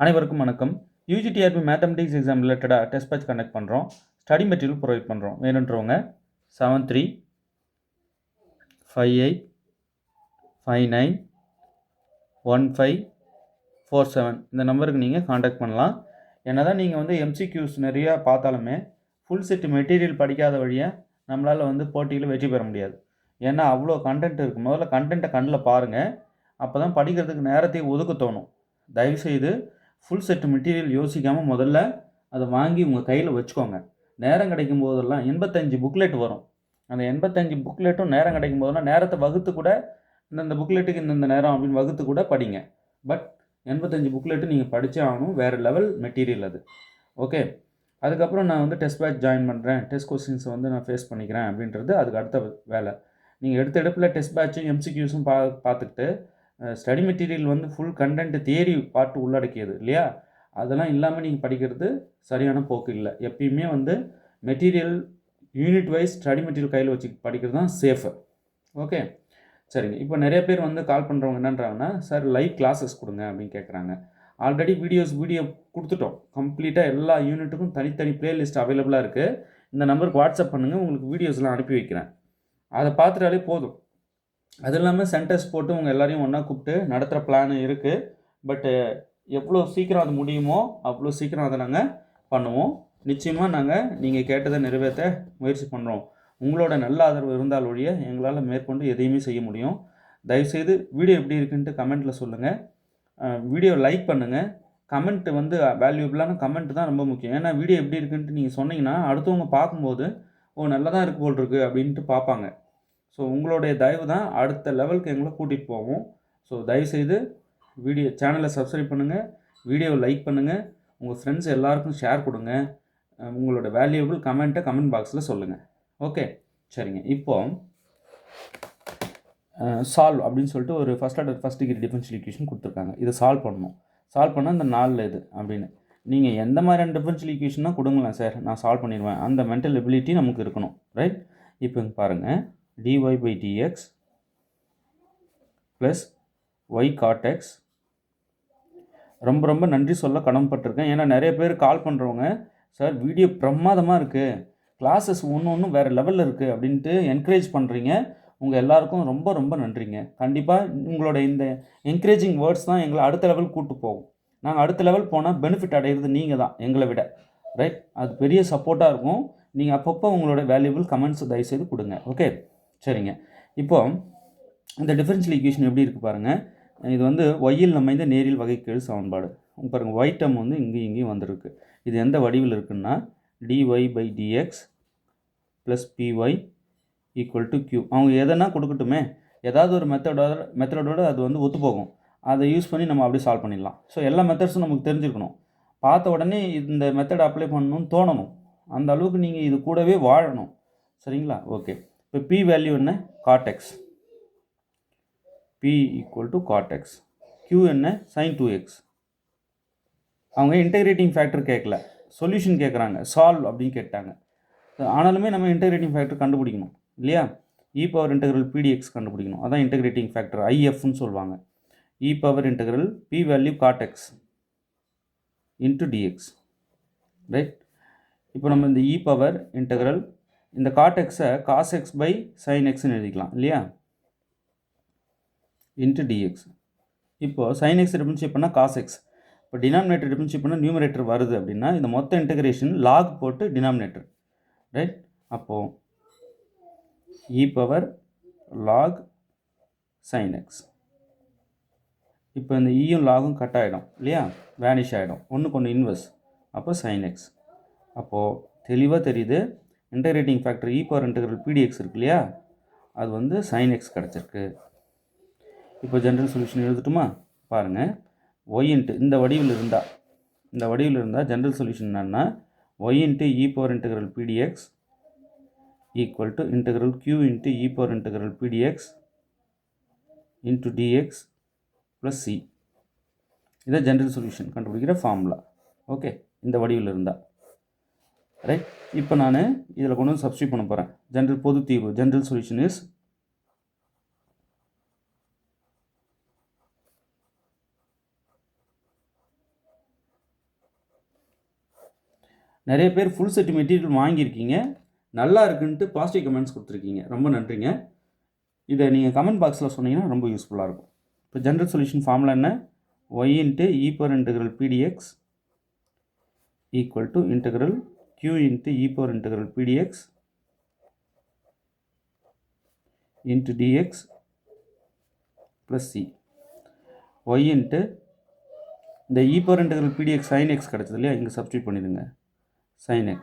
அனைவருக்கும் வணக்கம். UGTRB mathematics exam ரிலேட்டடாக டெஸ்ட் பேட்ச் கண்டக்ட் பண்ணுறோம். ஸ்டடி மெட்டீரியல் ப்ரொவைட் பண்ணுறோம். வேணுன்றவங்க 7358591547 இந்த நம்பருக்கு நீங்கள் காண்டாக்ட் பண்ணலாம். என்னதான் நீங்கள் வந்து எம்சிக்யூஸ் நிறையா பார்த்தாலுமே ஃபுல் செட் மெட்டீரியல் படிக்காத வழியாக நம்மளால் போட்டியில் வெற்றி பெற முடியாது. ஏன்னா அவ்வளோ கண்டென்ட் இருக்குது. முதல்ல கண்டென்ட்டை கண்ணில் பாருங்கள். அப்போ தான் படிக்கிறதுக்கு நேரத்தை ஒதுக்க தோணும். தயவுசெய்து ஃபுல் செட் மெட்டீரியல் யோசிக்காமல் முதல்ல அதை வாங்கி உங்கள் கையில் வச்சுக்கோங்க. நேரம் கிடைக்கும் போதெல்லாம் 85 புக்லெட் வரும். அந்த 85 புக்லெட்டும் நேரம் கிடைக்கும் போதெல்லாம் நேரத்தை வகுத்து கூட இந்த புக்லெட்டுக்கு இந்த நேரம் அப்படின்னு வகுத்து கூட படிங்க. பட் 85 புக்லெட்டு நீங்கள் படித்தே ஆகணும். வேறு லெவல் மெட்டீரியல் அது. ஓகே, அதுக்கப்புறம் நான் டெஸ்ட் பேட்ச் ஜாயின் பண்ணுறேன், டெஸ்ட் கொஸ்டின்ஸை நான் ஃபேஸ் பண்ணிக்கிறேன் அப்படின்றது அதுக்கு அடுத்த வேலை. நீங்கள் எடுத்த எடுப்பில் டெஸ்ட் பேட்சும் எம்சிக்யூஸும் பார்த்துக்கிட்டு study material full content theory part உள்ளடக்கியது இல்லையா, அதெல்லாம் இல்லாமல் நீங்கள் படிக்கிறது சரியான போக்கு இல்லை. எப்பயுமே material unit wise study material கையில் வச்சு படிக்கிறது தான் சேஃபு. ஓகே, சரிங்க. இப்போ நிறைய பேர் கால் பண்ணுறவங்க என்னன்றாங்கன்னா, சார் லைவ் கிளாஸஸ் கொடுங்க அப்படின்னு கேட்குறாங்க. ஆல்ரெடி வீடியோ கொடுத்துட்டோம். கம்ப்ளீட்டாக எல்லா யூனிட்டுக்கும் தனித்தனி ப்ளேலிஸ்ட் அவைலபிளாக இருக்குது. இந்த நம்பருக்கு வாட்ஸ்அப் பண்ணுங்கள், உங்களுக்கு வீடியோஸ்லாம் அனுப்பி வைக்கிறேன். அதை பார்த்துட்டாலே போதும். அது இல்லாமல் சென்டர்ஸ் போட்டு உங்கள் எல்லாரையும் ஒன்றா கூப்பிட்டு நடத்துகிற பிளான் இருக்குது. பட்டு எவ்வளோ சீக்கிரம் அது முடியுமோ அவ்வளோ சீக்கிரம் அதை நாங்கள் பண்ணுவோம். நிச்சயமாக நாங்கள் நீங்கள் கேட்டதை நிறைவேற்ற முயற்சி பண்ணுறோம். உங்களோட நல்ல ஆதரவு இருந்தால் ஒழிய எங்களால் மேற்கொண்டு எதையுமே செய்ய முடியும். தயவுசெய்து வீடியோ எப்படி இருக்குன்ட்டு கமெண்ட்டில் சொல்லுங்கள். வீடியோ லைக் பண்ணுங்கள். கமெண்ட்டு வேல்யூபிளான கமெண்ட் தான் ரொம்ப முக்கியம். ஏன்னா வீடியோ எப்படி இருக்குன்ட்டு நீங்கள் சொன்னீங்கன்னா அடுத்தவங்க பார்க்கும்போது நல்லா தான் இருக்கு போல் இருக்குது அப்படின்ட்டு பார்ப்பாங்க. ஸோ உங்களுடைய தயவு தான் அடுத்த லெவலுக்கு எங்களை கூட்டிகிட்டு போவோம். ஸோ தயவுசெய்து சேனலை சப்ஸ்கிரைப் பண்ணுங்கள், வீடியோவை லைக் பண்ணுங்கள், உங்கள் ஃப்ரெண்ட்ஸ் எல்லாருக்கும் ஷேர் கொடுங்க. உங்களோட வேல்யூபிள் கமெண்ட்டை கமெண்ட் பாக்ஸில் சொல்லுங்கள். ஓகே, சரிங்க. இப்போது சால்வ் அப்படின்னு சொல்லிட்டு ஒரு ஃபஸ்ட் டிகிரி டிஃபரன்ஷியல் ஈக்குவேஷன் கொடுத்துருக்காங்க. இதை சால்வ் பண்ணணும். சால்வ் பண்ணால் இந்த 4 இது அப்படின்னு நீங்கள் எந்த மாதிரியான டிஃபரன்ஷியல் ஈக்குவேஷன் தான் கொடுங்களேன் சார், நான் சால்வ் பண்ணிடுவேன். அந்த மென்டல் எபிலிட்டி நமக்கு இருக்கணும், ரைட்? இப்போ பாருங்கள், dy by dx plus y cot x. ரொம்ப நன்றி சொல்ல கடமைப்பட்டிருக்கேன். ஏன்னா நிறைய பேர் கால் பண்ணுறவங்க, சார் வீடியோ பிரமாதமாக இருக்குது, கிளாஸஸ் ஒன்று வேறு லெவலில் இருக்குது அப்படின்ட்டு என்கரேஜ் பண்ணுறீங்க. உங்கள் எல்லாருக்கும் ரொம்ப நன்றிங்க. கண்டிப்பாக உங்களோட இந்த என்கரேஜிங் வேர்ட்ஸ் தான் எங்களை அடுத்த லெவல் கூப்பிட்டு போகும். நாங்கள் அடுத்த லெவல் போனால் பெனிஃபிட் அடைகிறது நீங்கள் தான் எங்களை விட, ரைட்? அது பெரிய சப்போர்ட்டாக இருக்கும். நீங்கள் அப்பப்போ உங்களோட வேல்யூபிள் கமெண்ட்ஸ் தயவுசெய்து கொடுங்க. ஓகே, சரிங்க. இப்போது இந்த டிஃபரன்ஷியல் ஈக்குவேஷன் எப்படி இருக்குது பாருங்கள். இது ஒய்யில் அமைந்த நேரியல் வகைக்கெழு சமன்பாடு. பாருங்கள், ஒய் டேர்ம் இங்கேயும் வந்திருக்கு. இது எந்த வடிவில் இருக்குன்னா dy by dx plus py equal to q. அவங்க எதனா கொடுக்கட்டுமே, ஏதாவது ஒரு மெத்தடோட அது ஒத்து போகும். அதை யூஸ் பண்ணி நம்ம அப்படியே சால்வ் பண்ணிடலாம். ஸோ எல்லா மெத்தட்ஸும் நமக்கு தெரிஞ்சிருக்கணும். பார்த்த உடனே இந்த மெத்தட் அப்ளை பண்ணணும்னு தோணணும். அந்த அளவுக்கு நீங்கள் இது கூடவே வாழணும். சரிங்களா? ஓகே, இப்போ p வேல்யூ என்ன? cot x. p equal to cot x. q என்ன? sin 2x. அவங்க இன்டெகிரேட்டிங் ஃபேக்டர் கேட்கல, சொல்யூஷன் கேட்குறாங்க, சால்வ் அப்படின்னு கேட்டாங்க. ஆனாலுமே நம்ம இன்டெகிரேட்டிங் ஃபேக்டர் கண்டுபிடிக்கணும் இல்லையா? e பவர் இன்டெகிரல் pdx கண்டுபிடிக்கணும். அதான் இன்டெகிரேட்டிங் ஃபேக்டர், ifன்னு சொல்லுவாங்க. e power integral p value cot x into dx, right? இப்போ நம்ம இந்த e பவர் இன்டெகிரல் இந்த cot x-ஐ cos x பை sin xன்னு எழுதிக்கலாம் இல்லையா? Into dx. இப்போது sin x டிஃபரன்ஷியேட் பண்ணால் cos x. இப்போ டினாமினேட்டர் டிஃபரன்ஷியேட் பண்ணால் நியூமரேட்டர் வருது அப்படின்னா இந்த மொத்த இன்டெகிரேஷன் log போட்டு டினாமினேட்டர், ரைட்? அப்போது e power log sin x. இப்போ இந்த ஈயும் லாகும் கட் ஆகிடும் இல்லையா? வேனிஷ் ஆகிடும், ஒன்றுக்கு ஒன்று இன்வெர்ஸ். அப்போ sin x. அப்போது தெளிவாக தெரியுது, integrating factor e power integral pdx இருக்கு இல்லையா, அது sin x கிடச்சிருக்கு. இப்போ ஜென்ரல் சொல்யூஷன் எழுதட்டுமா? பாருங்கள், y இன்ட்டு இந்த வடிவில் இருந்தால் ஜென்ரல் சொல்யூஷன் என்னன்னா y into e power integral pdx equal to integral q into e power integral pdx into dx plus c. இதை ஜென்ரல் சொல்யூஷன் கண்டுபிடிக்கிற ஃபார்முலா. ஓகே, இந்த வடிவில் இருந்தால், ரைட்? இப்போ நான் இதில் கொண்டு சப்ஸ்டியூட் பண்ண போகிறேன். பொது தீர்வு, ஜென்ரல் சொல்யூஷன் இஸ் நிறைய பேர் ஃபுல் செட் மெட்டீரியல் வாங்கியிருக்கீங்க, நல்லா இருக்குன்ட்டு பாசிட்டிவ் கமெண்ட்ஸ் கொடுத்துருக்கீங்க. ரொம்ப நன்றிங்க. இதை நீங்கள் கமெண்ட் பாக்ஸில் சொன்னீங்கன்னா ரொம்ப யூஸ்ஃபுல்லாக இருக்கும். இப்போ ஜென்ரல் சொல்யூஷன் ஃபார்முலா என்ன? y into e power integral pdx equal to integral q into e power integral pdx into dx plus c. y into இந்த e power integral pdx sin x கிடச்சது இல்லையா, இங்கே சப்ஸ்டியூட் பண்ணிடுங்க sin x.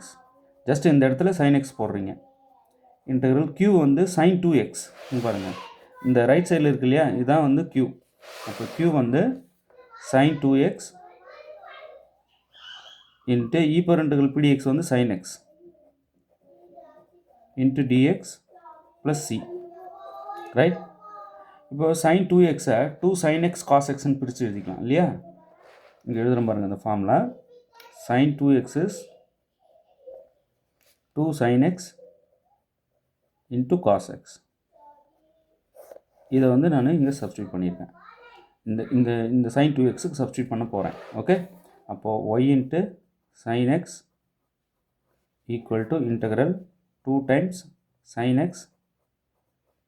Just இந்த இடத்துல sin x போடுறீங்க. Integral q வந்து sin 2x. இங்கே பாருங்கள், இந்த ரைட் சைடில் இருக்கு இல்லையா, இதுதான் வந்து q. அப்போ q வந்து sin 2x into e power integral pdx வந்து sin x into dx plus c. Right. இப்போ sin 2xை 2 sin x cos xன்னு பிரித்து எழுதிக்கலாம் இல்லையா. இங்கே எழுதுகிற பாருங்கள் இந்த formula. sin 2x is 2 sin x into cos x. இதை வந்து நான் இங்கே சப்ஸ்டியூட் பண்ணியிருக்கேன். இந்த இந்த இந்த sin 2xக்கு சப்ஸ்டியூட் பண்ண போகிறேன். ஓகே. அப்போது y into sin x equal to integral 2 times sin x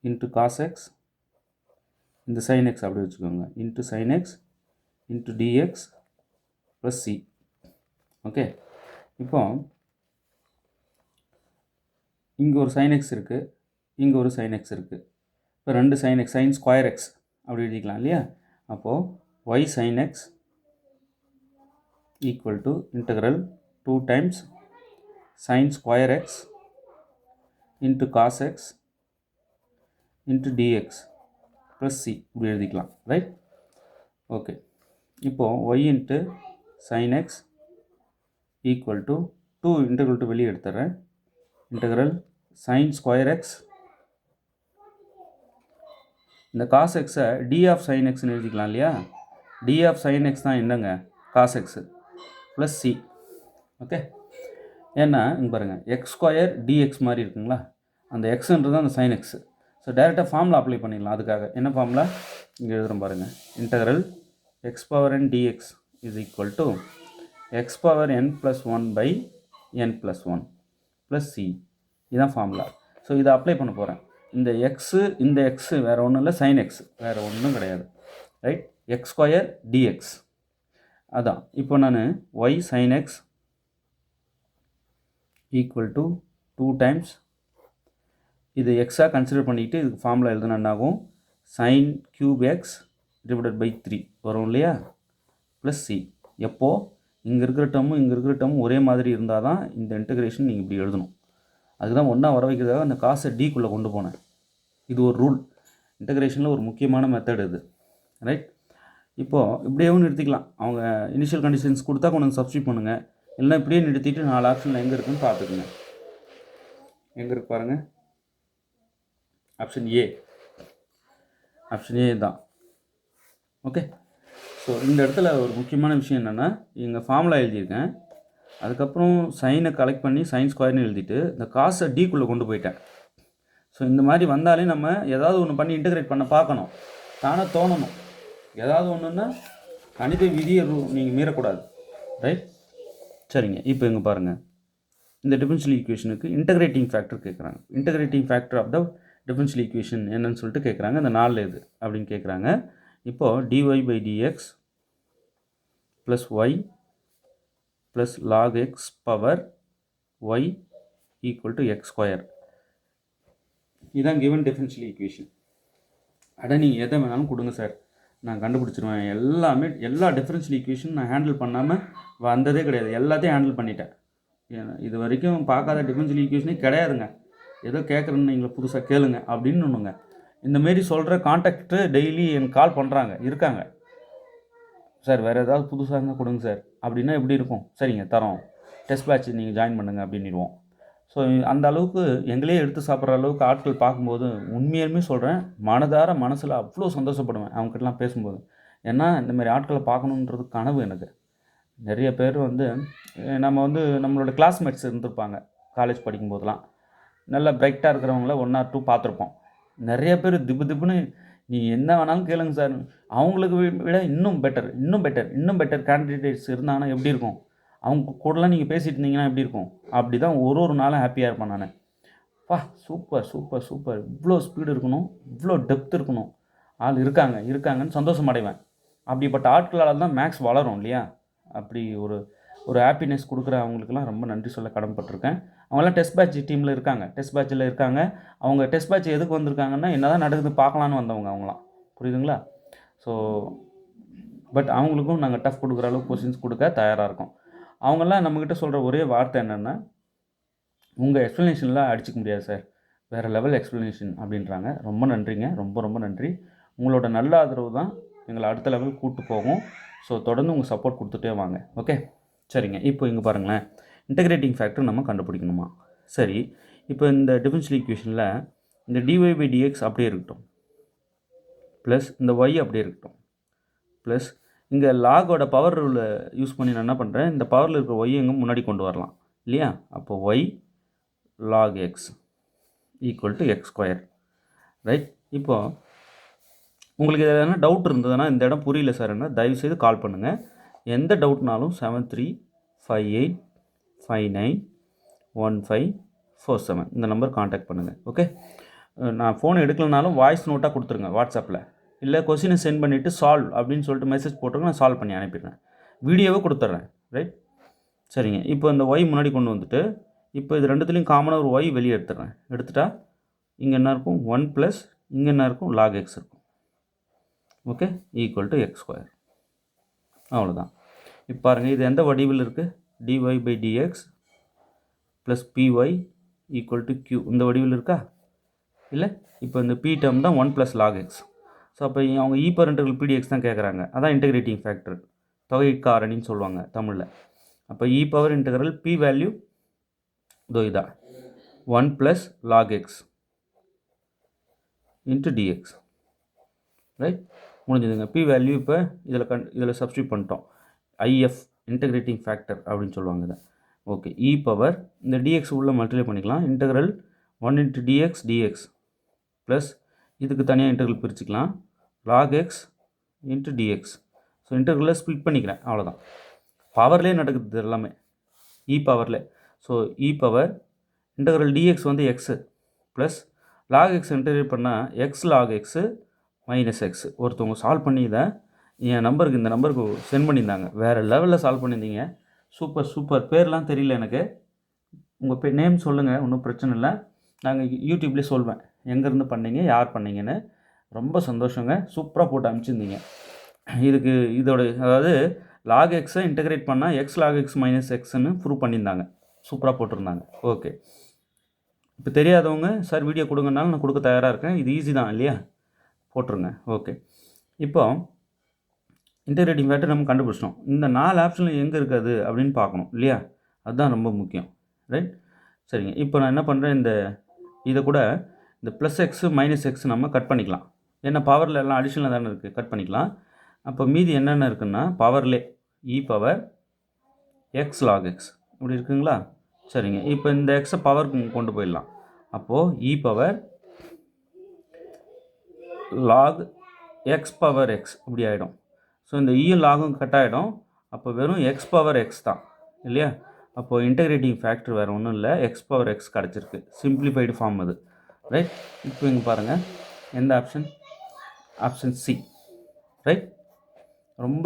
into cos x. இந்த sin x அப்படி வச்சுக்கோங்க, into sin x into dx plus c. Okay. இப்போ இங்கே ஒரு sin x இருக்குது, இங்கே ஒரு sin x இருக்குது. இப்போ ரெண்டு sin x, sin square x அப்படி எழுதிக்கலாம் இல்லையா. அப்போது y sin x equal to integral 2 times sin square x into cos x into dx plus c இப்படி எழுதிக்கலாம். ரைட். ஓகே. இப்போது y into sin x equal to 2 integral to வெளியே எடுத்துறேன், integral sin square x. இந்த cos xை d of sin xன்னு எழுதிக்கலாம் இல்லையா. d of sin x தான் என்னங்க, cos x plus c. Okay. ஏன்னா இங்கே பாருங்கள், எக்ஸ் ஸ்கொயர் dx மாதிரி இருக்குங்களா, அந்த எக்ஸுன்றது அந்த sin x. ஸோ டேரெக்டாக ஃபார்முலா அப்ளை பண்ணிடலாம். அதுக்காக என்ன ஃபார்முலா இங்கே எழுதுகிறோம் பாருங்கள். Integral x power n dx is equal to x power n plus 1 by n plus 1 plus c. இதுதான் ஃபார்முலா. ஸோ இதை அப்ளை பண்ண போகிறேன். இந்த எக்ஸு இந்த எக்ஸு வேறு ஒன்றும் இல்லை, sin x வேறு ஒன்றும் கிடையாது. ரைட். எக்ஸ் ஸ்கொயர் dx அதான். இப்போ நான் y sin x equal to 2 times இது எக்ஸாக கன்சிடர் பண்ணிக்கிட்டு இதுக்கு ஃபார்முலா எழுதுனாகும், sin cube x divided by 3 வரும் இல்லையா, ப்ளஸ் c. எப்போது இங்கே இருக்கிற டேர்மும் இங்கே இருக்கிற டேர்மும் ஒரே மாதிரி இருந்தால் தான் இந்த இன்டெகிரேஷன் நீங்கள் இப்படி எழுதணும். அதுதான் ஒன்றா வர வைக்கிறதாக அந்த காசை டிக்குள்ளே கொண்டு போனேன். இது ஒரு ரூல், இன்டெகிரேஷனில் ஒரு முக்கியமான மெத்தட் இது. ரைட். இப்போது இப்படியேவும் நிறுத்திக்கலாம். அவங்க இனிஷியல் கண்டிஷன்ஸ் கொடுத்தா கொண்டு சப்ஸ்டியூட் பண்ணுங்கள், இல்லைனா இப்படியே நிறுத்திட்டு 4 ஆப்ஷனில் எங்கே இருக்குதுன்னு பார்த்துக்குங்க. எங்கே இருக்கு பாருங்கள், ஆப்ஷன் ஏ. ஆப்ஷன் ஏ தான். ஓகே. ஸோ இந்த இடத்துல ஒரு முக்கியமான விஷயம் என்னென்னா, இங்கே ஃபார்முலா எழுதியிருக்கேன், அதுக்கப்புறம் சைனை கலெக்ட் பண்ணி சைன் ஸ்கொயர்னு எழுதிட்டு இந்த காசை டிக்குள்ளே கொண்டு போயிட்டேன். ஸோ இந்த மாதிரி வந்தாலே நம்ம ஏதாவது ஒன்று பண்ணி இன்டெகிரேட் பண்ண பார்க்கணும், தானே தோணணும். ஏதாவது ஒன்றுன்னா கணித விதியை நீங்கள் மீறக்கூடாது. ரைட். சரிங்க. இப்போ இங்கே பாருங்கள், இந்த டிஃபரன்ஷியல் ஈக்குவேஷனுக்கு இன்டெகிரேட்டிங் ஃபேக்டர் கேட்குறாங்க. Integrating factor of the differential equation என்னன்னு சொல்லிட்டு கேட்குறாங்க. இந்த 4 எது அப்படின்னு கேட்குறாங்க. இப்போது dy by dx plus y plus log x power y equal to x square. இதுதான் கிவன் டிஃபரன்ஷியல் ஈக்குவேஷன். அட நீங்கள் எதை வேணாலும் கொடுங்க சார், நான் கண்டுபிடிச்சிருவேன். எல்லாமே எல்லா டிஃபரன்ஷியல் ஈக்குவேஷன் நான் ஹேண்டில் பண்ணாமல் வந்ததே கிடையாது, எல்லாத்தையும் ஹேண்டில் பண்ணிட்டேன். இது வரைக்கும் பார்க்காத டிஃபரன்ஷியல் ஈக்குவேஷனே கிடையாதுங்க. ஏதோ கேட்குறேன்னு நீங்கள் புதுசாக கேளுங்க அப்படின்னு ஒன்றுங்க. இந்தமாரி சொல்கிற கான்டாக்ட்டு டெய்லி எனக்கு கால் பண்ணுறாங்க, இருக்காங்க. சார் வேறு ஏதாவது புதுசாக இருந்தால் கொடுங்க சார் அப்படின்னா எப்படி இருக்கும். சரிங்க தரோம், டெஸ்ட் பேட்ச் நீங்கள் ஜாயின் பண்ணுங்கள் அப்படின்னுடுவோம். ஸோ அந்த அளவுக்கு எங்களே எடுத்து சாப்பிட்ற அளவுக்கு ஆட்கள் பார்க்கும்போது உண்மையுமே சொல்கிறேன், மனசில் அவ்வளோ சந்தோஷப்படுவேன் அவங்ககிட்டலாம் பேசும்போது. ஏன்னா இந்தமாதிரி ஆட்களை பார்க்கணுன்றது கனவு எனக்கு. நிறைய பேர் நம்மளோட கிளாஸ்மேட்ஸ் இருந்திருப்பாங்க காலேஜ் படிக்கும்போதெல்லாம். நல்லா பிரைட்டாக இருக்கிறவங்கள 1 or 2 பார்த்துருப்போம். நிறைய பேர் திப்புன்னு நீ என்ன வேணாலும் கேளுங்க சார், அவங்களுக்கு விட இன்னும் பெட்டர் கேண்டிடேட்ஸ் இருந்தாங்கன்னா எப்படி இருக்கும். அவங்க கூடலாம் நீங்கள் பேசிகிட்டு இருந்தீங்கன்னா எப்படி இருக்கும்? அப்படி தான் ஒரு நாளும் ஹாப்பியாக இருப்பேன் நான். சூப்பர் சூப்பர் சூப்பர், இவ்வளோ ஸ்பீடு இருக்கணும், இவ்வளோ டெப்த் இருக்கணும், ஆள் இருக்காங்கன்னு சந்தோஷம் அடைவேன். அப்படிப்பட்ட ஆட்களால் தான் மேக்ஸ் வளரும் இல்லையா? அப்படி ஒரு ஹாப்பினஸ் கொடுக்குற அவங்களுக்குலாம் ரொம்ப நன்றி சொல்ல கடமைப்பட்டிருக்கேன். அவங்களாம் டெஸ்ட் பேட்ச் டீமில் இருக்காங்க, டெஸ்ட் பேட்சில் இருக்காங்க. அவங்க டெஸ்ட் பேட்ச் எதுக்கு வந்திருக்காங்கன்னா, என்ன தான் நடக்குது பார்க்கலான்னு வந்தவங்க அவங்களாம். புரியுதுங்களா? ஸோ பட் அவங்களுக்கும் நாங்கள் டஃப் கொடுக்குற அளவுக்கு கொஸ்டின்ஸ் கொடுக்க தயாராக இருக்கோம். அவங்கெல்லாம் நம்மக்கிட்ட சொல்கிற ஒரே வார்த்தை என்னென்னா, உங்கள் எக்ஸ்ப்ளனேஷன்லாம் அடிச்சிக்க முடியாது சார், வேறு லெவல் எக்ஸ்ப்ளனேஷன் அப்படின்றாங்க. ரொம்ப நன்றிங்க, ரொம்ப ரொம்ப நன்றி. உங்களோட நல்ல ஆதரவு தான் எங்களை அடுத்த லெவல் கூப்பிட்டு போகும். ஸோ தொடர்ந்து உங்கள் சப்போர்ட் கொடுத்துட்டே வாங்க. ஓகே, சரிங்க. இப்போ இங்கே பாருங்களேன், இன்டகிரேட்டிங் ஃபேக்டர் நம்ம கண்டுபிடிக்கணுமா? சரி, இப்போ இந்த டிஃபரன்ஷியல் ஈக்குவேஷனில் இந்த dy/dx அப்படியே இருக்கட்டும், ப்ளஸ் இந்த y அப்படியே இருக்கட்டும், ப்ளஸ் இங்கே லாகோட பவர் ரூலை யூஸ் பண்ணி நான் என்ன பண்ணுறேன், இந்த பவரில் இருக்கிற y எங்கே முன்னாடி கொண்டு வரலாம் இல்லையா? அப்போ y log x equal to x square. Right. இப்போது உங்களுக்கு எதனா டவுட் இருந்ததுன்னா, இந்த இடம் புரியல சார் என்ன, தயவுசெய்து கால் பண்ணுங்கள். எந்த டவுட்னாலும் 7358591547 இந்த நம்பர் காண்டாக்ட் பண்ணுங்கள். ஓகே, நான் ஃபோன் எடுக்கலனாலும் வாய்ஸ் நோட்டாக கொடுத்துருங்க வாட்ஸ்அப்பில், இல்லை கொஸ்டினை சென்ட் பண்ணிவிட்டு சால்வ் அப்படின்னு சொல்லிட்டு மெசேஜ் போட்டுருங்க, நான் சால்வ் பண்ணி அனுப்பிடுறேன், வீடியோவே கொடுத்துட்றேன். ரைட், சரிங்க. இப்போ இந்த y முன்னாடி கொண்டு வந்துட்டு, இப்போ இது ரெண்டுத்துலேயும் காமனாக ஒரு y வெளியே எடுத்துட்டா இங்கே என்ன இருக்கும், 1 ப்ளஸ் இங்கே என்ன இருக்கும், log x இருக்கும். Okay, equal to x square. அவ்வளோதான். இப்போ பாருங்கள், இது எந்த வடிவில் இருக்குது, dy/dx plus py equal to q இந்த வடிவில் இருக்கா இல்லை? இப்போ இந்த p டேர்ம் தான் 1 ப்ளஸ் log x. ஸோ அப்போ அவங்க e⁻∫ pdx தான் கேட்குறாங்க. அதான் இன்டகிரேட்டிங் ஃபேக்டர், தொகை காரணின்னு சொல்லுவாங்க தமிழில். அப்போ e⁻∫ p வேல்யூ இதோ இதான் 1 plus log x into dx. Right, முடிஞ்சதுங்க. p வேல்யூ இப்போ இதில் சப்ஸ்டியூட் பண்ணிட்டோம். IF இன்டகிரேட்டிங் ஃபேக்டர் அப்படின்னு சொல்லுவாங்க இதை. ஓகே, e⁻ இந்த dx உள்ள மல்டிப்ளை பண்ணிக்கலாம், இன்டகிரல் 1 இன்ட்டு dx ப்ளஸ் இதுக்கு தனியாக இன்டகிரல் பிரிச்சுக்கலாம், log x into dx. So இன்டகிரலில் ஸ்ப்ளிட் பண்ணிக்கிறேன், அவ்வளோதான். பவர்லேயே நடக்குது எல்லாமே, e⁻ so e⁻ integral dx வந்து x plus log x integrate பண்ணால் x log x minus x. ஒருத்தவங்க சால்வ் பண்ணி இதை என் நம்பருக்கு, இந்த நம்பருக்கு சென்ட் பண்ணியிருந்தாங்க, வேறு லெவலில் சால்வ் பண்ணியிருந்தீங்க. Super super. பேர்லாம் தெரியல எனக்கு, உங்கள் நேம் சொல்லுங்கள், ஒன்றும் பிரச்சனை இல்லை, நாங்கள் யூடியூப்லேயே சொல்வேன் எங்கேருந்து பண்ணீங்க, யார் பண்ணீங்கன்னு. ரொம்ப சந்தோஷங்க, சூப்பராக போட்டு அனுப்பிச்சிருந்தீங்க. அதாவது log x இன்டகிரேட் பண்ணால் x log x மைனஸ் எக்ஸ்ன்னு ப்ரூவ் பண்ணியிருந்தாங்க, சூப்பராக போட்டிருந்தாங்க. ஓகே, இப்போ தெரியாதவங்க சார் வீடியோ கொடுங்கனாலும் நான் கொடுக்க தயாராக இருக்கேன், இது ஈஸி தான் இல்லையா, போட்டுருங்க. ஓகே, இப்போ இன்டகிரேட்டிங் ஃபேக்டர் நம்ம கண்டுபிடிச்சிட்டோம். இந்த 4 ஆப்ஷனில் எங்கே இருக்காது அப்படின்னு பார்க்கணும் இல்லையா, அதுதான் ரொம்ப முக்கியம். ரைட், சரிங்க. இப்போ நான் என்ன பண்ணுறேன், இதை கூட இந்த ப்ளஸ் எக்ஸு மைனஸ் எக்ஸ் நம்ம கட் பண்ணிக்கலாம். ஏன்னா பவரில் எல்லாம் அடிஷனலாக தானே இருக்குது, கட் பண்ணிக்கலாம். அப்போ மீதி என்னென்ன இருக்குன்னா, பவர்லே e⁻x log x இப்படி இருக்குங்களா. சரிங்க, இப்போ இந்த எக்ஸை பவருக்கு கொண்டு போயிடலாம். அப்போது e⁻log x பவர் x இப்படி ஆகிடும். ஸோ இந்த லாகும் கட் ஆகிடும், அப்போ வெறும் x பவர் x தான் இல்லையா. அப்போது இன்டகிரேட்டிங் ஃபேக்டர் வேறு ஒன்றும் இல்லை, x பவர் x கிடச்சிருக்கு, சிம்பிளிஃபைடு ஃபார்ம் அது. ரைட், இப்போ இங்கே பாருங்கள், எந்த ஆப்ஷன், ஆப்ஷன் சி. ரைட், ரொம்ப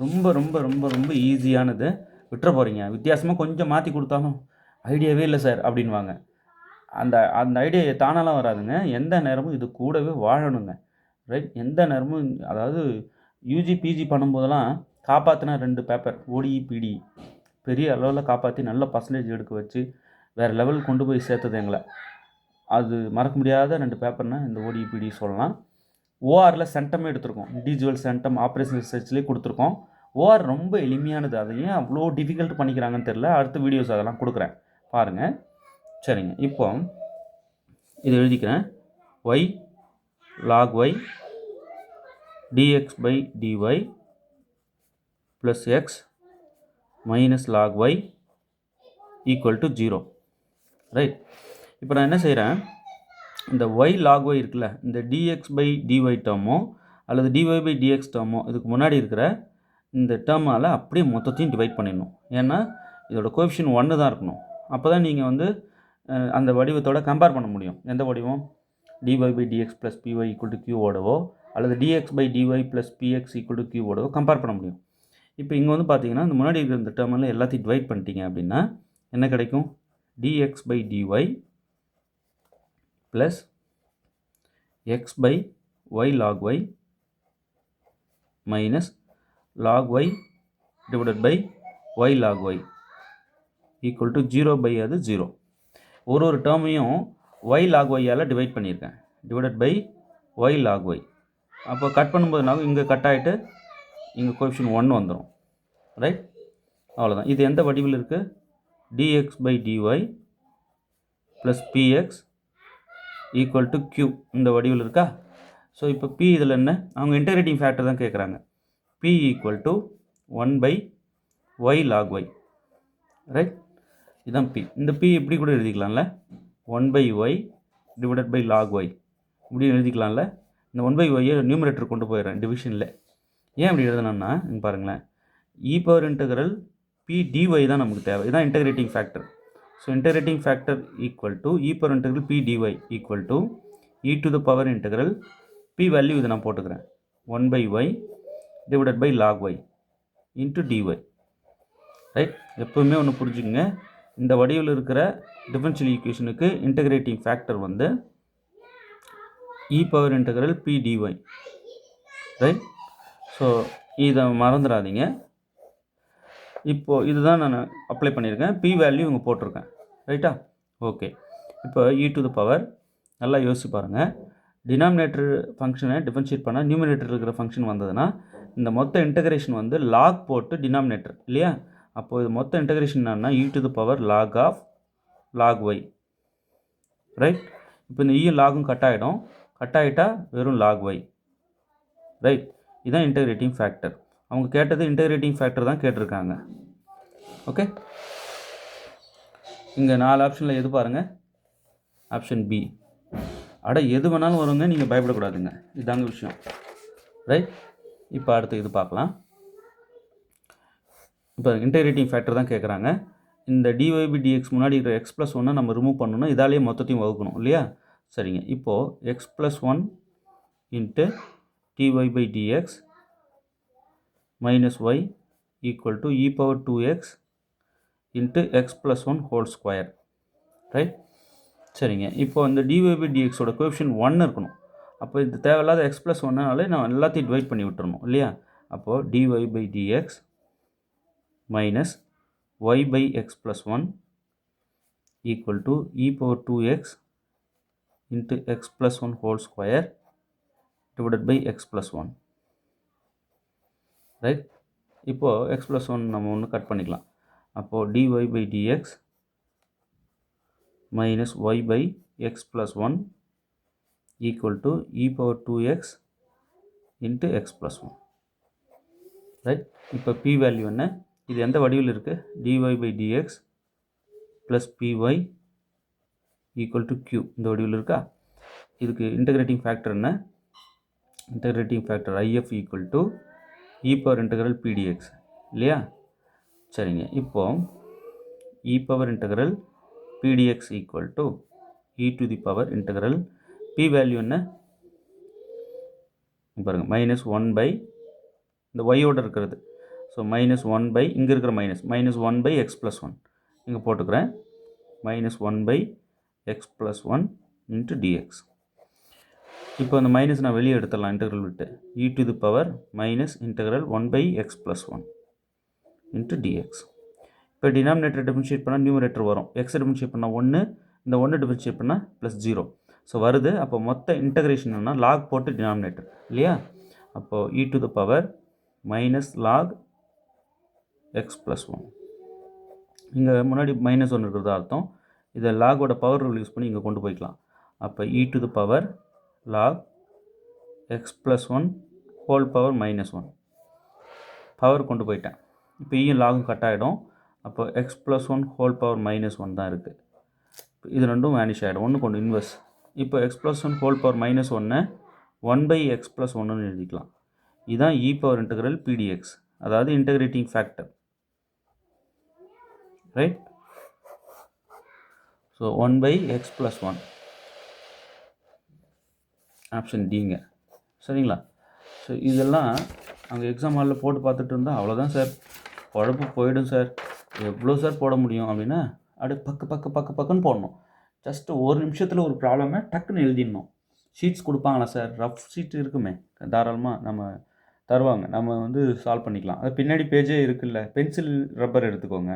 ரொம்ப ரொம்ப ரொம்ப ரொம்ப ஈஸியானது, விட்டுற போகிறீங்க. வித்தியாசமாக கொஞ்சம் மாற்றி கொடுத்தாலும் ஐடியாவே இல்லை சார் அப்படின்வாங்க. அந்த ஐடியா தானாலாம் வராதுங்க, எந்த நேரமும் இது கூடவே வாழணுங்க. ரைட், எந்த நேரமும், அதாவது யூஜி பிஜி பண்ணும்போதெல்லாம் காப்பாற்றின 2 பேப்பர் ODE PDE பெரிய அளவில் காப்பாற்றி நல்ல பர்சன்டேஜ் எடுக்க வச்சு வேறு லெவல் கொண்டு போய் சேர்த்தது எங்களை. அது மறக்க முடியாத 2 பேப்பர்னால் இந்த ODE PDE சொல்லலாம். ஓஆரில் சென்டமே எடுத்திருக்கோம், இண்டிவிஜுவல் சென்டம் ஆப்ரேஷன் ரிசர்ச்லேயே கொடுத்துருக்கோம். ஓஆர் ரொம்ப எளிமையானது, அதை ஏன் அவ்வளோ டிஃபிகல்ட் பண்ணிக்கிறாங்கன்னு தெரில. அடுத்த வீடியோஸ் அதெல்லாம் கொடுக்குறேன் பாருங்கள். சரிங்க, இப்போ இது எழுதிக்கிறேன், y log y dx/dy plus x minus log y equal to 0. Right, இப்போ நான் என்ன செய்கிறேன், இந்த y log y இருக்குல்ல, இந்த dx/dy டேர்மோ அல்லது dy/dx டேர்மோ இதுக்கு முன்னாடி இருக்கிற இந்த டேர்மால் அப்படியே மொத்தத்தையும் டிவைட் பண்ணிடணும். ஏன்னா இதோட கோஎஃபிஷியன்ட் 1 தான் இருக்கணும். அப்போ தான் நீங்கள் வந்து அந்த வடிவத்தோட கம்பேர் பண்ண முடியும். எந்த வடிவம்? dy by dx plus py equal to q ஓடவோ அல்லது dx by dy plus px equal to q ஓடவோ கம்பேர் பண்ண முடியும். இப்போ இங்கே வந்து பார்த்தீங்கன்னா இந்த முன்னாடி இருக்கிற இந்த டேர்மில் எல்லாத்தையும் டிவைட் பண்ணிட்டீங்க அப்படின்னா என்ன கிடைக்கும்? dx by dy plus x by y log y minus log y divided by y log y equal to 0 by அது 0. ஒரு டேர்மையும் y log y ஆல் டிவைட் பண்ணியிருக்கேன். Divided by y log y. அப்போ கட் பண்ணும்போது நான் இங்கே கட் ஆகிட்டு இங்கே கோஎஃபிஷியன்ட் 1 வந்துடும். ரைட், அவ்வளோதான். இது எந்த வடிவில் இருக்குது? dx by dy plus px equal to q இந்த வடிவில் இருக்கா? ஸோ இப்போ p இதில் என்ன? அவங்க இன்டகிரேட்டிங் ஃபேக்டர் தான் கேட்குறாங்க. p equal to 1 by y log y. Right, இதுதான் p. இந்த p இப்படி கூட எழுதிக்கலாம்ல, 1 by y divided by log y இப்படி எழுதிக்கலாம்ல. இந்த 1 by y நியூமரேட்டர் கொண்டு போயிடுறேன் டிவிஷனில். ஏன் அப்படி எழுதணும்னா இங்கே பாருங்களேன், e power integral p dy தான் நமக்கு தேவை. இதுதான் integrating factor. So integrating factor equal to e power integral p dy equal to e to the power integral p value இதை நான் போட்டுக்கிறேன் 1 by y divided by log y into dy. Right, எப்போவுமே ஒன்று புரிஞ்சுக்கங்க, இந்த வடிவில் இருக்கிற டிஃபரன்ஷியல் ஈக்குவேஷனுக்கு இன்டகிரேட்டிங் ஃபேக்டர் வந்து e power integral p dy. Right, so இதை மறந்துடாதீங்க. இப்போது இதுதான் நான் அப்ளை பண்ணியிருக்கேன். p வேல்யூ இங்கே போட்டிருக்கேன். ரைட்டா? ஓகே. இப்போ e டு த பவர் நல்லா யோசிச்சு பாருங்கள். டினாமினேட்டர் ஃபங்க்ஷனை டிஃபரன்ஷியேட் பண்ணால் நியூமினேட்டர் இருக்கிற ஃபங்க்ஷன் வந்ததுன்னா இந்த மொத்த இன்டகிரேஷன் வந்து லாக் போட்டு டினாமினேட்டர் இல்லையா? அப்போது இது மொத்த இன்டகிரேஷன் என்னன்னா e to the power log of log y. Right, இப்போ இந்த ஈயும் லாகும் கட் ஆகிடும். கட் ஆகிட்டா வெறும் லாக் y. ரைட், இதுதான் இன்டகிரேட்டிங் ஃபேக்டர். அவங்க கேட்டது இன்டகிரேட்டிங் ஃபேக்டர் தான் கேட்டிருக்காங்க. ஓகே, இங்கே 4 ஆப்ஷனில் எது பாருங்கள்? Option B. அட எது வேணாலும் வருங்க, நீங்கள் பயப்படக்கூடாதுங்க, இதுதாங்க விஷயம். ரைட், இப்போ அடுத்து இது பார்க்கலாம். இப்போ இன்டகிரேட்டிங் ஃபேக்டர் தான் கேட்குறாங்க. இந்த dy by dx முன்னாடி இருக்கிற x + 1 நம்ம ரிமூவ் பண்ணணும். இதாலேயே மொத்தத்தையும் வகுக்கணும் இல்லையா? சரிங்க, இப்போது x + 1 into dy by dx minus y equal to e power 2x into x plus 1 whole square. Right, சரிங்க. இப்போ இந்த dy by dx ஓட கோஎஃபிஷியன்ட் 1 இருக்கணும். அப்போ இது தேவையில்லாத x plus 1னாலே நான் எல்லாத்தையும் டிவைட் பண்ணி விட்டுறணும் இல்லையா? அப்போது dy by dx minus y by x plus 1 equal to e power 2x into x plus 1 whole square divided by x plus 1. Right, இப்போது x plus 1 நம்ம ஒன்று கட் பண்ணிக்கலாம். அப்போது dy by dx minus y by x plus 1 equal to e power 2x into x plus 1. Right, இப்போ p value என்ன? இது எந்த வடிவில் இருக்குது? dy by dx plus py equal to q இந்த வடிவில் இருக்கா? இதுக்கு இன்டகிரேட்டிங் ஃபேக்டர் என்ன? Integrating factor if equal to e power integral p dx இல்லையா? சரிங்க, இப்போது e power integral p dx equal to e to the power integral p value என்ன பாருங்கள், -1 பை இந்த ஒய்யோடு இருக்கிறது. ஸோ -1 பை இங்கே இருக்கிற -1 பை எக்ஸ் ப்ளஸ் 1 இங்கே போட்டுக்கிறேன். -1 by x plus 1 into dx. இப்போ அந்த மைனஸ் நான் வெளியே எடுத்துடலாம் இன்டெக்ரல் விட்டு. e to the power minus integral 1 by x plus 1 into dx. இப்போ டினாமினேட்டர் டிஃபரன்ஷியேட் பண்ணால் நியூமரேட்டர் வரும். எக்ஸ் டிஃபரன்ஷியேட் பண்ணால் 1, இந்த 1 டிஃபரன்ஷியேட் பண்ணால் +0. ஸோ வருது. அப்போ மொத்த இன்டகிரேஷன் என்னன்னா லாக் போட்டு டினாமினேட்டர் இல்லையா? அப்போது e to the power minus log x plus 1. இங்கே முன்னாடி -1 இருக்கிறது அர்த்தம். இதை லாகோட பவர் ரூல் யூஸ் பண்ணி இங்கே கொண்டு போய்க்கலாம். அப்போ e to the power log x plus 1 whole power -1 power கொண்டு போயிட்டேன். இப்போ ஈயும் லாகும் கட் ஆகிடும். அப்போ x plus 1 whole power -1 தான் இருக்குது. இது ரெண்டும் வேனிஷ் ஆகிடும், ஒன்று கொண்டு இன்வெர்ஸ். இப்போ x plus 1 whole power -1 1 by x plus 1ன்னு எழுதிக்கலாம். இதுதான் e பவர் இன்டெக்ரல் pdx அதாவது integrating factor, right? So 1/x + 1 option டிங்க. சரிங்களா? ஸோ இதெல்லாம் அங்கே எக்ஸாம் ஹாலில் போட்டு பார்த்துட்டு இருந்தால் அவ்வளோதான் சார், குழப்பு போயிடும் சார், எவ்வளோ சார் போட முடியும் அப்படின்னா அப்படியே பக்குன்னு போடணும். ஜஸ்ட்டு ஒரு நிமிஷத்தில் ஒரு ப்ராப்ளமை டக்குன்னு எழுதிடணும். ஷீட்ஸ் கொடுப்பாங்களா சார்? ரஃப் ஷீட் இருக்குமே, தாராளமாக நம்ம தருவாங்க, நம்ம வந்து சால்வ் பண்ணிக்கலாம். அது பின்னாடி பேஜே இருக்குல்ல, பென்சில் ரப்பர் எடுத்துக்கோங்க,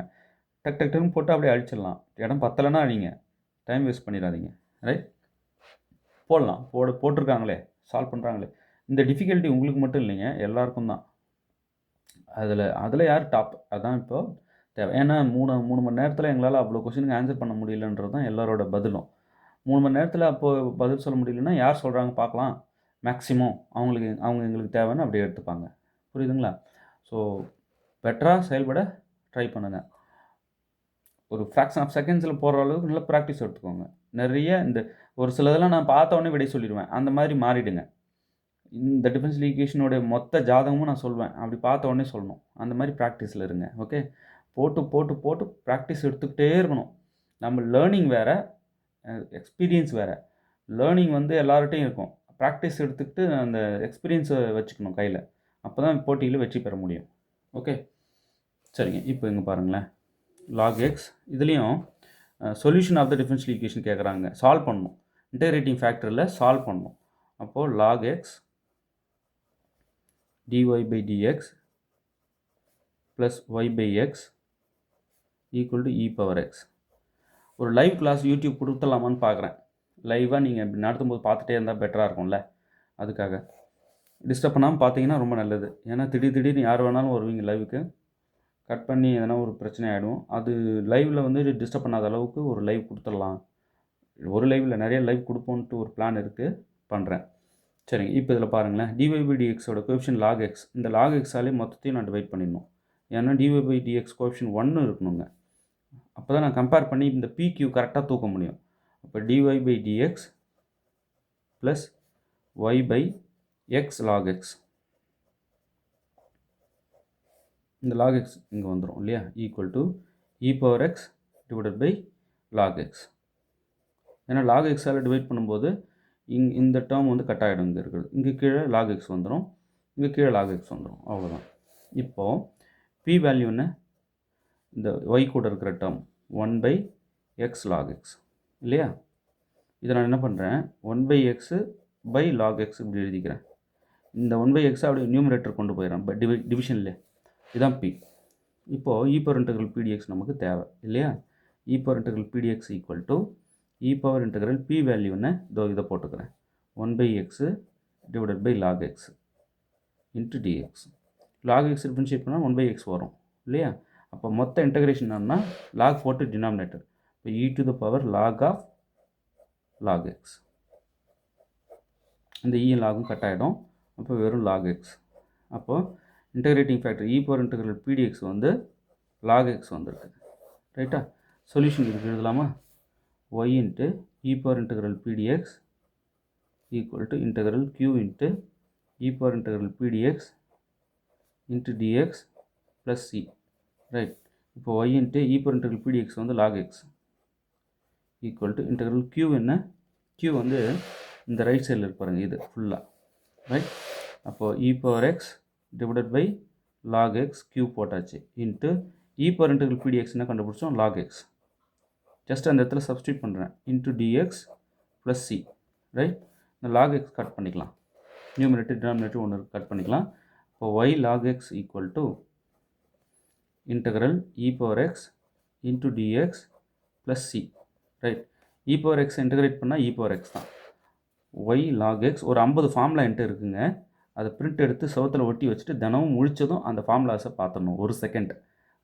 டக்குன்னு போட்டு அப்படியே அழிச்சிடலாம். இடம் பத்தலைன்னா நீங்கள் டைம் வேஸ்ட் பண்ணிடாதீங்க, ரைட்? போடலாம், போட்டிருக்காங்களே, சால்வ் பண்ணுறாங்களே. இந்த டிஃபிகல்ட்டி உங்களுக்கு மட்டும் இல்லைங்க, எல்லாருக்கும் தான். அதில் யார் டாப், அதான் இப்போது தேவை. ஏன்னா 3 மணி நேரத்தில் எங்களால் அவ்வளோ கொஸ்டினுக்கு ஆன்சர் பண்ண முடியலன்றது தான் எல்லாரோட பதிலும். 3 மணி நேரத்தில் அப்போது பதில் சொல்ல முடியலன்னா யார் சொல்கிறாங்க பார்க்கலாம், மேக்ஸிமம் அவங்க எங்களுக்கு தேவைன்னு அப்படியே எடுத்துப்பாங்க. புரியுதுங்களா? ஸோ பெட்டராக செயல்பட ட்ரை பண்ணுங்கள். ஒரு ஃப்ராக்ஷன் ஆஃப் செகண்ட்ஸில் போடுற அளவுக்கு நல்லா ப்ராக்டிஸ் எடுத்துக்கோங்க. நிறைய இந்த ஒரு சிலதெல்லாம் நான் பார்த்த உடனே விடை சொல்லிடுவேன், அந்த மாதிரி மாறிடுங்க. இந்த டிஃபரன்ஷியல் ஈக்குவேஷனோட மொத்த ஜாதகமும் நான் சொல்வேன், அப்படி பார்த்த உடனே சொல்லணும். அந்த மாதிரி ப்ராக்டிஸில் இருங்க. ஓகே, போட்டு ப்ராக்டிஸ் எடுத்துக்கிட்டே இருக்கணும். நம்ம லேர்னிங் வேறு, எக்ஸ்பீரியன்ஸ் வேறு. லேர்னிங் வந்து எல்லார்ட்டையும் இருக்கும், ப்ராக்டிஸ் எடுத்துக்கிட்டு அந்த எக்ஸ்பீரியன்ஸை வச்சுக்கணும் கையில். அப்போ தான் போட்டியில் வெற்றி பெற முடியும். ஓகே, சரிங்க. இப்போ இங்கே பாருங்களேன், log x, இதுலேயும் solution of the differential equation கேட்குறாங்க, சால்வ் பண்ணணும். இன்டகிரேட்டிங் ஃபேக்டரில் சால்வ் பண்ணணும். அப்போது log x dy/dx + y/x = e⁻x. ஒரு லைவ் கிளாஸ் யூடியூப் கொடுத்துடலாமான்னு பார்க்குறேன். லைவாக நீங்கள் இப்படி நடத்தும்போது பார்த்துட்டே இருந்தால் பெட்டராக இருக்கும்ல, அதுக்காக. டிஸ்டர்ப் பண்ணாமல் பார்த்தீங்கன்னா ரொம்ப நல்லது. ஏன்னா திடீர்னு யார் வேணாலும் வருவீங்க லைவுக்கு, கட் பண்ணி எதனா ஒரு பிரச்சனை ஆகிடும். அது லைவில் வந்து டிஸ்டர்ப் பண்ணாத அளவுக்கு ஒரு லைவ் கொடுத்துடலாம். ஒரு லைவில் நிறைய லைவ் கொடுப்போன்ட்டு ஒரு பிளான் இருக்குது, பண்ணுறேன். சரிங்க. இப்போ இதில் பாருங்களேன், dy/dxோட கோஎஃபிஷியன்ட் log x. இந்த log x-ஆலே மொத்தத்தையும் நான் டிவைட் பண்ணிடணும். ஏன்னா dy/dx கோஎஃபிஷியன்ட் 1 இருக்கணுங்க. அப்போ தான் நான் கம்பேர் பண்ணி இந்த PQ கரெக்டாக தூக்க முடியும். அப்போ dy/dx + y/x log x. இந்த log x இங்கே வந்துடும் இல்லையா, = e⁻x / log x. ஏன்னா log x-ஆல் டிவைட் பண்ணும்போது இந்த டேர்ம் வந்து கட் ஆகிடும். இங்கே இருக்கிறது, இங்கே கீழே log x வந்துடும், இங்கே கீழே log x வந்துடும், அவ்வளோதான். இப்போது p வேல்யூ என்ன, இந்த y கூட இருக்கிற டேர்ம் 1/x log x இல்லையா. இதை நான் என்ன பண்ணுறேன், 1/x / log x இப்படி எழுதிக்கிறேன். இந்த 1/x அப்படியே நியூமரேட்டர் கொண்டு போயிடறேன், டிவிஷனில். இதுதான் p. இப்போது e⁻∫pdx நமக்கு தேவை இல்லையா. e⁻∫pdx = e⁻∫p வேல்யூன்னு இதை போட்டுக்கிறேன், 1/x / log x dx. log x differentiate பண்ணால் 1/x வரும் இல்லையா. அப்போ மொத்த இன்டகிரேஷன் என்னன்னா log போட்டு டினாமினேட்டர், இப்போ e⁻log x. இந்த லாகும் கட் ஆகிடும், அப்போ வெறும் log x. அப்போது இன்டகிரேட்டிங் ஃபேக்டர் e⁻∫pdx வந்து log x வந்துருக்கு, ரைட்டா. சொல்யூஷன் இதுக்கு எழுதலாமா, y × e⁻∫pdx = q × e⁻∫pdx dx + c, right. இப்போ y × e⁻∫pdx வந்து log x = q என்ன, q வந்து இந்த ரைட் சைடில் இருப்பாருங்க, இது ஃபுல்லாக, ரைட். அப்போது e⁻x / log x q போட்டாச்சு, e⁻∫pdx என்ன கண்டுபிடிச்சோம், log x. ஜஸ்ட் அந்த இடத்துல சப்ஸ்டியூட் பண்ணுறேன், dx + c, ரைட். இந்த log x கட் பண்ணிக்கலாம், நியூமரேட்டர் டினாமினேட்டர் ஒன்று கட் பண்ணிக்கலாம். இப்போ y log x = e⁻x dx + c, right. e⁻x integrate பண்ணால் e⁻x தான். y log x ஒரு 50 ஃபார்முலா என்கிட்ட இருக்குங்க, அதை பிரிண்ட் எடுத்து செவத்தில் ஒட்டி வச்சுட்டு தினமும் முழிச்சதும் அந்த ஃபார்முலாஸை பார்த்துடணும், 1 செகண்ட்,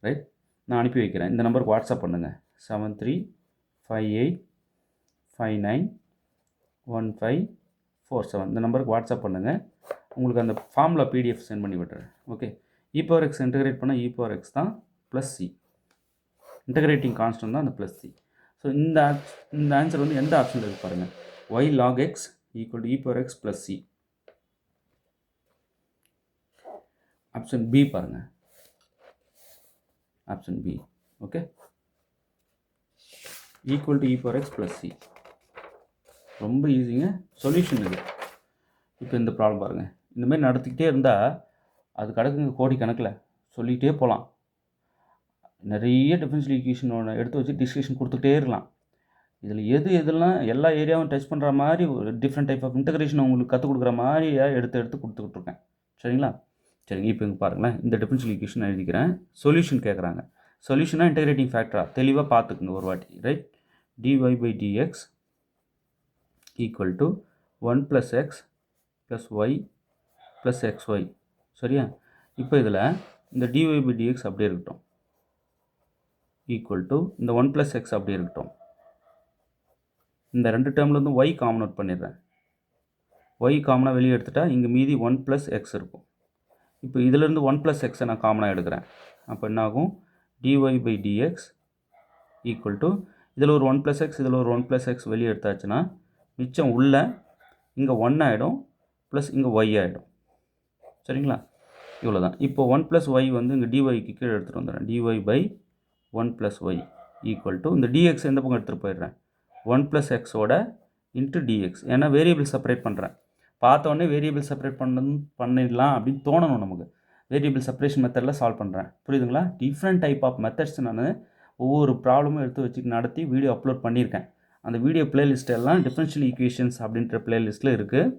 ரைட். நான் அனுப்பி வைக்கிறேன், இந்த நம்பருக்கு வாட்ஸ்அப் பண்ணுங்கள், 7358591547. இந்த நம்பருக்கு வாட்ஸ்அப் பண்ணுங்கள், உங்களுக்கு அந்த ஃபார்முலா PDF சென்ட் பண்ணி விட்டுறேன். ஓகே, e⁻x இன்டகிரேட் பண்ணால் e⁻x தான் + c, இன்டகிரேட்டிங் கான்ஸ்டன்ட் தான் அந்த +c. ஸோ இந்த ஆன்சர் வந்து எந்த ஆப்ஷனில் இருக்கு பாருங்கள், y log x = e⁻x + c. Option B பாருங்கள், option B. Okay, equal to e power x plus c. ரொம்ப ஈஸிங்க, சொல்யூஷன் இது. இப்போ இந்த ப்ராப்ளம் பாருங்கள், இந்தமாதிரி நடத்திக்கிட்டே இருந்தால் அது கிடக்குங்க கோடி கணக்கில், சொல்லிகிட்டே போகலாம். நிறைய டிஃபரன்ஷியல் ஈக்குவேஷன் ஒன்று எடுத்து வச்சு டிஸ்கஷன் கொடுத்துக்கிட்டே இருக்கலாம். இதில் எதெல்லாம் எல்லா ஏரியாவும் டச் பண்ணுற மாதிரி ஒரு டிஃப்ரெண்ட் டைப் ஆஃப் இன்டகிரேஷன் உங்களுக்கு கற்றுக் கொடுக்குற மாதிரி எடுத்து கொடுத்துக்கிட்டு இருக்கேன். சரிங்களா? சரிங்க, இப்போ இங்கே பாருங்களேன், இந்த டிஃபரன்ஷியல் ஈக்குவேஷன் எழுதிக்கிறேன். சொல்யூஷன் கேட்குறாங்க. சொல்யூஷனாக இன்டகிரேட்டிங் ஃபேக்டரா தெளிவாக பார்த்துக்குங்க ஒரு வாட்டி. Right, dy by dx equal to 1 + x + y + xy. சரியா? இப்போ இதில் இந்த dy by dx அப்படியே இருக்கட்டும், ஈக்குவல் டு இந்த 1 + x அப்படியே இருக்கட்டும். இந்த ரெண்டு டேர்ம்லேருந்து y காமன் அவுட் பண்ணிடுறேன். y காமனாக வெளியே எடுத்துட்டால் இங்கே மீதி 1 + x இருக்கும். இப்போ இதிலேருந்து 1 + x நான் காமனாக எடுக்கிறேன். அப்போ என்ன ஆகும்? dy by dx equal to இதில் ஒரு 1 + x இதில் ஒரு 1 + x வெளியே எடுத்தாச்சுன்னா மிச்சம் உள்ள இங்கே 1 ஆகிடும், ப்ளஸ் இங்கே y ஆகிடும். சரிங்களா? இவ்வளோ தான். இப்போ 1 + y வந்து இங்கே dyக்கு கீழே எடுத்துகிட்டு வந்துடுறேன். dy by 1 + y equal to இந்த dx எந்த பக்கம் எடுத்துகிட்டு போயிடுறேன், 1 + xோட இன்ட்டு dx. ஏன்னா வேரியபிள் செப்பரேட் பண்ணுறேன். பார்த்தோன்னே வேரியபிள் செப்பரேட் பண்ணிடலாம் அப்படின்னு தோணணும் நமக்கு. வேரியபிள் செப்பரேஷன் மெத்தடில் சால்வ் பண்ணுறேன். புரியுதுங்களா? டிஃப்ரெண்ட் டைப் ஆஃப் மெத்தட்ஸ் நான் ஒவ்வொரு ப்ராப்ளமும் எடுத்து வச்சு நடத்தி வீடியோ அப்லோட் பண்ணியிருக்கேன். அந்த வீடியோ பிளேலிஸ்ட் எல்லாம் டிஃபரன்ஷியல் ஈக்குவேஷன்ஸ் அப்படின்ற பிளேலிஸ்ட்டில் இருக்குது.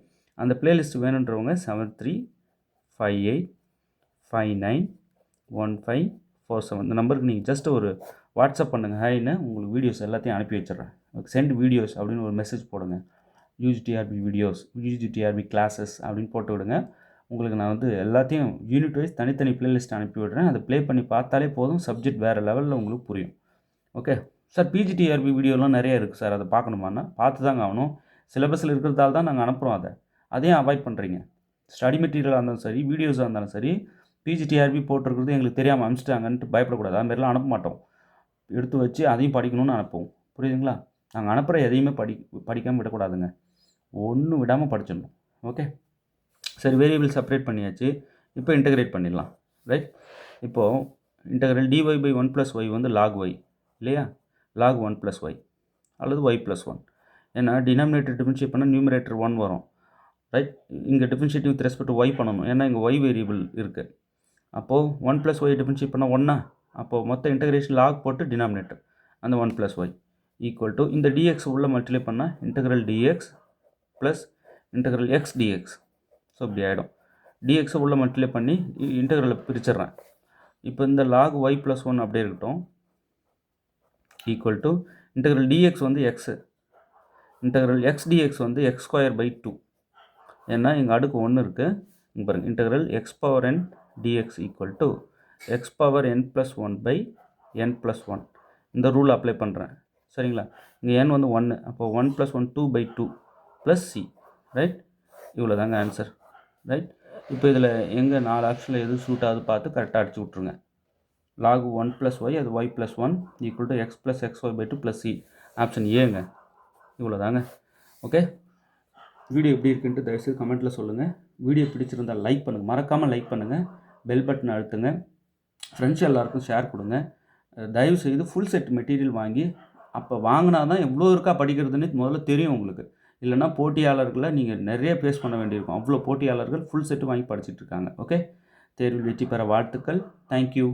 அந்த பிளேலிஸ்ட் வேணுன்றவங்க 7358591547 இந்த நம்பருக்கு நீங்கள் ஜஸ்ட் ஒரு வாட்ஸ்அப் பண்ணுங்கள், ஹைன்னு உங்களுக்கு வீடியோஸ் எல்லாத்தையும் அனுப்பி வச்சிடுறேன். சென்ட் வீடியோஸ் அப்படின்னு ஒரு மெசேஜ் போடுங்க. யூஜிடிஆர்பி வீடியோஸ், யூஜிடிஆர்பி கிளாஸஸ் அப்படின்னு போட்டு விடுங்க. உங்களுக்கு நான் வந்து எல்லாத்தையும் யூனிட் வைஸ் தனித்தனி பிளேலிஸ்ட் அனுப்பி விடுறேன். அதை ப்ளே பண்ணி பார்த்தாலே போதும், சப்ஜெக்ட் வேறு லெவலில் உங்களுக்கு புரியும். ஓகே சார், பிஜிடிஆர்பி வீடியோலாம் நிறைய இருக்குது சார், அதை பார்க்கணுமான்னா பார்த்து தாங்க ஆகணும். சிலபஸில் இருக்கிறதால தான் நாங்கள் அனுப்புகிறோம். அதையும் அவாய்ட் பண்ணுறீங்க. ஸ்டடி மெட்டீரியலாக இருந்தாலும் சரி, வீடியோஸாக இருந்தாலும் சரி, பிஜிடிஆர்பி போட்டிருக்கிறது எங்களுக்கு தெரியாமல் அனுப்பிச்சிட்டாங்கன்ட்டு பயப்படக்கூடாது. அது மாதிரிலாம் அனுப்ப மாட்டோம். எடுத்து வச்சு அதையும் படிக்கணும்னு அனுப்புவோம். புரியுதுங்களா? நாங்கள் அனுப்புகிற எதையுமே படிக்காமல் விடக்கூடாதுங்க. ஒன்றும் விடாமல் படிச்சிடணும். ஓகே, சரி, வேரியபிள் செப்பரேட் பண்ணியாச்சு. இப்போ இன்டகிரேட் பண்ணிடலாம். ரைட், இப்போது இன்டகிரல் dy by 1 + y வந்து log y இல்லையா? log 1 + y அல்லது y + 1. ஏன்னா டினாமினேட்டர் டிஃபரன்ஷியேட் பண்ணால் நியூமரேட்டர் 1 வரும். ரைட், இங்கே differentiate with respect to y பண்ணணும். ஏன்னா இங்கே y வேரியபிள் இருக்குது. அப்போது 1 + y டிஃபரன்ஷியேட் பண்ணால் 1. அப்போது மொத்த இன்டகிரேஷன் log போட்டு டினாமினேட்டர் அந்த 1 + y ஈக்குவல் டு இந்த dx உள்ள மல்டிப்ளை பண்ணால் integral dx plus integral x dx. So இப்படி ஆகிடும். dx உள்ள மல்டிப்ளை பண்ணி இன்டகிரலை பிரிச்சிடுறேன். இப்போ இந்த log y + 1 அப்படியே இருக்கட்டும், ஈக்குவல் டு இன்டகிரல் dx வந்து x, இன்டகிரல் x dx வந்து x²/2. ஏன்னா இங்கே அடுக்கு 1 இருக்குது. இங்கே பாருங்கள், integral x⁴n dx equal to x⁴n + 1/n + 1. இந்த ரூல் அப்ளை பண்ணுறேன். சரிங்களா? இங்கே n வந்து 1, அப்போ 1 + 1 2/2 ப்ளஸ் c. ரைட், இவ்வளோ தாங்க ஆன்சர். ரைட், இப்போ இதில் எங்கே 4 ஆப்ஷனில் எது சூட் ஆகுது பார்த்து கரெக்டாக அடிச்சு விட்ருங்க. log 1 + y அது y + 1 equal to x + xy/2 + c. Option ஏங்க. இவ்வளோ தாங்க. ஓகே, வீடியோ எப்படி இருக்குன்ட்டு தயவுசெய்து கமெண்ட்டில் சொல்லுங்கள். வீடியோ பிடிச்சிருந்தால் லைக் பண்ணுங்கள், மறக்காமல் லைக் பண்ணுங்கள். பெல் பட்டன் அழுத்துங்க. ஃப்ரெண்ட்ஸ் எல்லாருக்கும் ஷேர் கொடுங்க. தயவுசெய்து ஃபுல் செட் மெட்டீரியல் வாங்கி, அப்போ வாங்கினா தான் எவ்வளோ இருக்கா படிக்கிறதுன்னு முதல்ல தெரியும் உங்களுக்கு. இல்லைனா போட்டியாளர்களை நீங்கள் நிறைய ஃபேஸ் பண்ண வேண்டியிருக்கும். அவ்வளோ போட்டியாளர்கள் ஃபுல் செட்டு வாங்கி படிச்சுட்டு இருக்காங்க. ஓகே, தேர்வில் வெற்றி பெற வாழ்த்துக்கள். தேங்க்யூ.